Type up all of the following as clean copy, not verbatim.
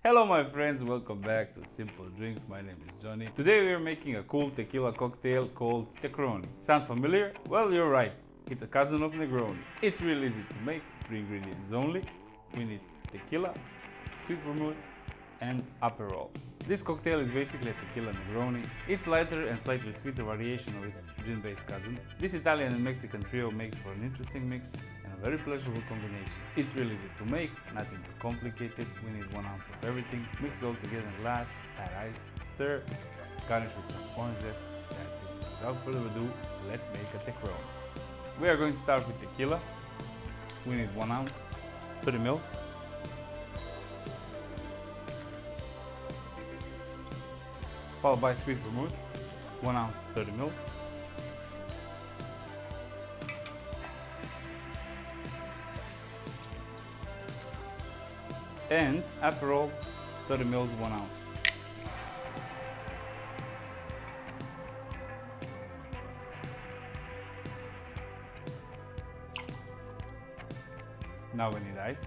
Hello my friends, welcome back to Simple Drinks. My name is Johnny. Today we are making a cool tequila cocktail called Teqroni. Sounds familiar? Well, you're right. It's a cousin of Negroni. It's real easy to make, 3 ingredients only. We need tequila, sweet vermouth, and Aperol. This cocktail is basically a tequila Negroni. It's lighter and slightly sweeter variation of its gin-based cousin. This Italian and Mexican trio makes for an interesting mix and a very pleasurable combination. It's real easy to make, nothing too complicated. We need 1 ounce of everything. Mix it all together in a glass, add ice, stir, garnish with some orange zest. That's it. So without further ado, let's make a Teqroni. We are going to start with tequila. We need 1 ounce, 30 mils. Followed by sweet vermouth, 1 ounce, 30 mils. And Aperol, 30 mils, 1 ounce. Now we need ice.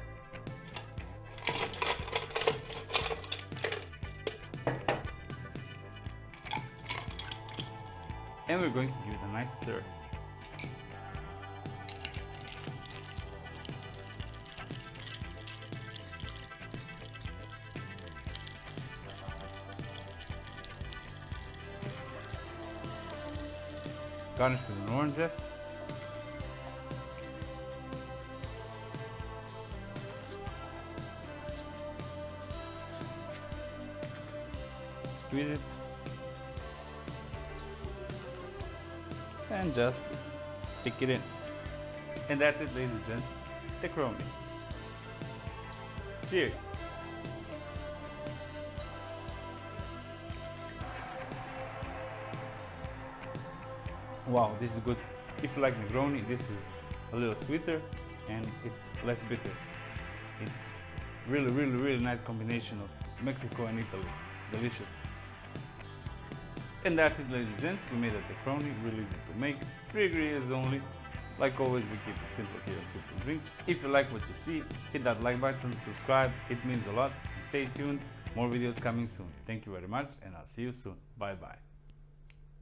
And we're going to give it a nice stir. Garnish with an orange zest. Squeeze it. And just stick it in. And that's it, ladies and gents. Teqroni. Cheers! Wow, this is good. If you like Negroni, this is a little sweeter and it's less bitter. It's really nice combination of Mexico and Italy. Delicious. And that's it, ladies and gents. We made a Teqroni, really easy to make. 3 ingredients only. Like always, we keep it simple here at Simple Drinks. If you like what you see, hit that like button, subscribe. It means a lot. And stay tuned. More videos coming soon. Thank you very much, and I'll see you soon. Bye bye.